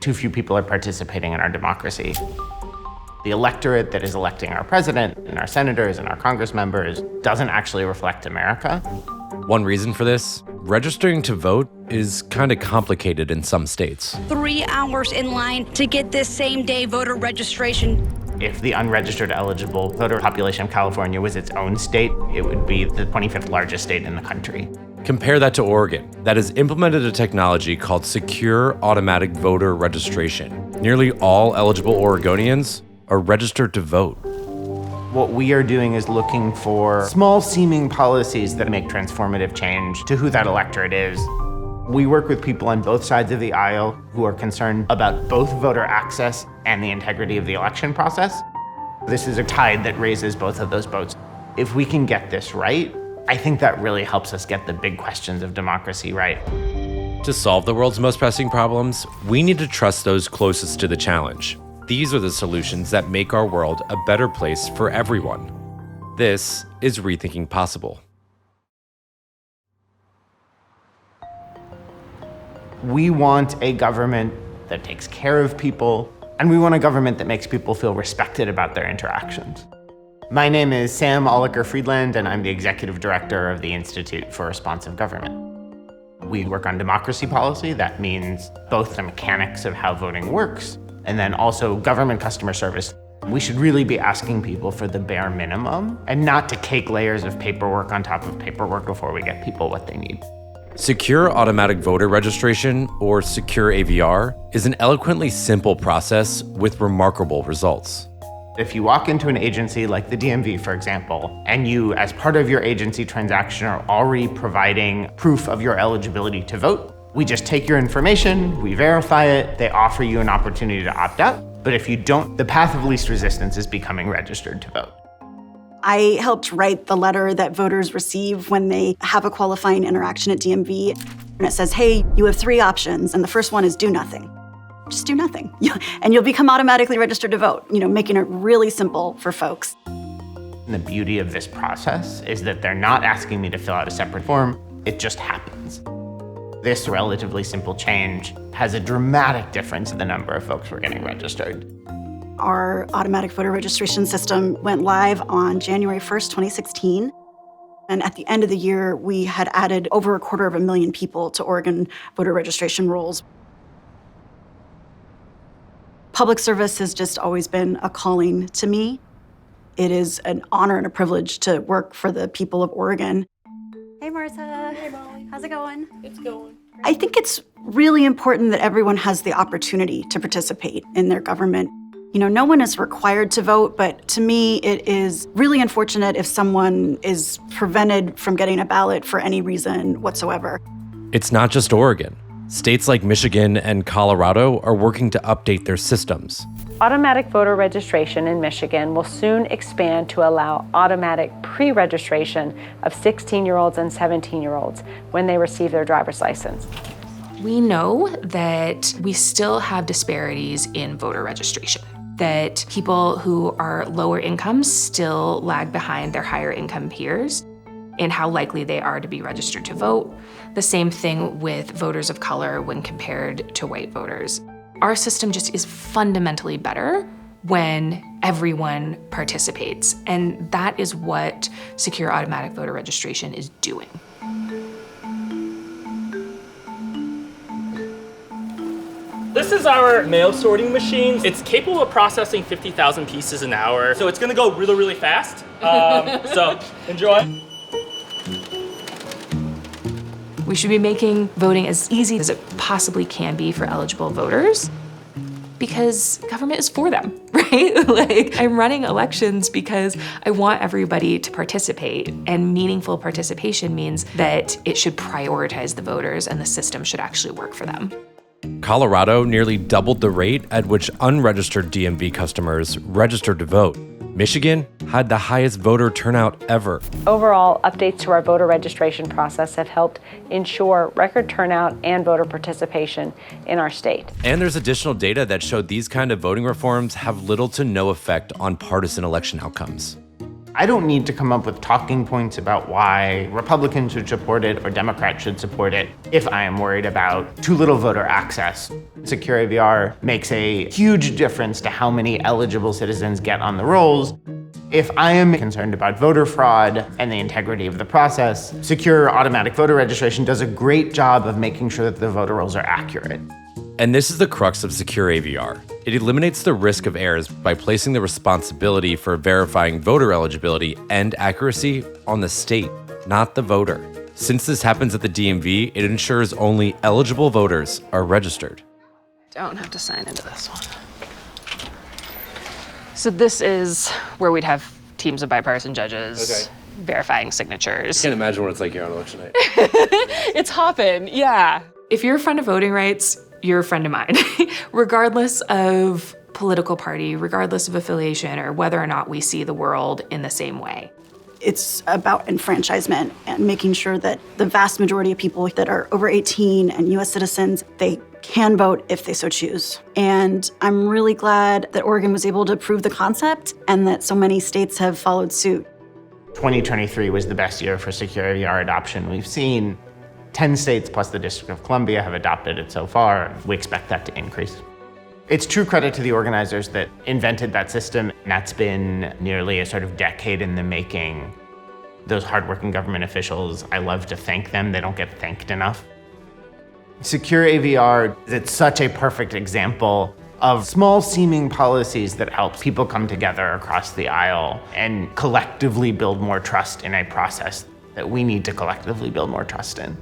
Too few people are participating in our democracy. The electorate that is electing our president and our senators and our Congress members doesn't actually reflect America. One reason for this, registering to vote is kind of complicated in some states. 3 hours in line to get this same-day voter registration. If the unregistered eligible voter population of California was its own state, it would be the 25th largest state in the country. Compare that to Oregon, that has implemented a technology called Secure Automatic Voter Registration. Nearly all eligible Oregonians are registered to vote. What we are doing is looking for small-seeming policies that make transformative change to who that electorate is. We work with people on both sides of the aisle who are concerned about both voter access and the integrity of the election process. This is a tide that raises both of those boats. If we can get this right, I think that really helps us get the big questions of democracy right. To solve the world's most pressing problems, we need to trust those closest to the challenge. These are the solutions that make our world a better place for everyone. This is Rethinking Possible. We want a government that takes care of people, and we want a government that makes people feel respected about their interactions. My name is Sam Olliker-Friedland, and I'm the executive director of the Institute for Responsive Government. We work on democracy policy. That means both the mechanics of how voting works, and then also government customer service. We should really be asking people for the bare minimum and not to cake layers of paperwork on top of paperwork before we get people what they need. Secure Automatic Voter Registration, or Secure AVR, is an eloquently simple process with remarkable results. If you walk into an agency like the DMV, for example, and you, as part of your agency transaction, are already providing proof of your eligibility to vote, we just take your information, we verify it, they offer you an opportunity to opt out. But if you don't, the path of least resistance is becoming registered to vote. I helped write the letter that voters receive when they have a qualifying interaction at DMV. And it says, hey, you have 3 options, and the first one is do nothing. Just do nothing, and you'll become automatically registered to vote, making it really simple for folks. And the beauty of this process is that they're not asking me to fill out a separate form, it just happens. This relatively simple change has a dramatic difference in the number of folks we're getting registered. Our automatic voter registration system went live on January 1st, 2016. And at the end of the year, we had added over 250,000 people to Oregon voter registration rolls. Public service has just always been a calling to me. It is an honor and a privilege to work for the people of Oregon. Hey, Martha. Hey, Molly. How's it going? It's going. I think it's really important that everyone has the opportunity to participate in their government. No one is required to vote, but to me, it is really unfortunate if someone is prevented from getting a ballot for any reason whatsoever. It's not just Oregon. States like Michigan and Colorado are working to update their systems. Automatic voter registration in Michigan will soon expand to allow automatic pre-registration of 16-year-olds and 17-year-olds when they receive their driver's license. We know that we still have disparities in voter registration, that people who are lower incomes still lag behind their higher income peers in how likely they are to be registered to vote. The same thing with voters of color when compared to white voters. Our system just is fundamentally better when everyone participates, and that is what Secure Automatic Voter Registration is doing. This is our mail sorting machine. It's capable of processing 50,000 pieces an hour, so it's gonna go really, really fast. So enjoy. We should be making voting as easy as it possibly can be for eligible voters, because government is for them, right? I'm running elections because I want everybody to participate, and meaningful participation means that it should prioritize the voters and the system should actually work for them. Colorado nearly doubled the rate at which unregistered DMV customers registered to vote. Michigan had the highest voter turnout ever. Overall, updates to our voter registration process have helped ensure record turnout and voter participation in our state. And there's additional data that showed these kind of voting reforms have little to no effect on partisan election outcomes. I don't need to come up with talking points about why Republicans should support it or Democrats should support it if I am worried about too little voter access. Secure AVR makes a huge difference to how many eligible citizens get on the rolls. If I am concerned about voter fraud and the integrity of the process, secure automatic voter registration does a great job of making sure that the voter rolls are accurate. And this is the crux of Secure AVR. It eliminates the risk of errors by placing the responsibility for verifying voter eligibility and accuracy on the state, not the voter. Since this happens at the DMV, it ensures only eligible voters are registered. Don't have to sign into this one. So this is where we'd have teams of bipartisan judges verifying signatures. I can't imagine what it's like here on election night. It's hopping, yeah. If you're a friend of voting rights, you're a friend of mine, regardless of political party, regardless of affiliation, or whether or not we see the world in the same way. It's about enfranchisement and making sure that the vast majority of people that are over 18 and US citizens, they can vote if they so choose. And I'm really glad that Oregon was able to prove the concept and that so many states have followed suit. 2023 was the best year for secure AVR adoption we've seen. 10 states plus the District of Columbia have adopted it so far. We expect that to increase. It's true credit to the organizers that invented that system. And that's been nearly a sort of decade in the making. Those hardworking government officials, I love to thank them. They don't get thanked enough. Secure AVR, it's such a perfect example of small seeming policies that help people come together across the aisle and collectively build more trust in a process that we need to collectively build more trust in.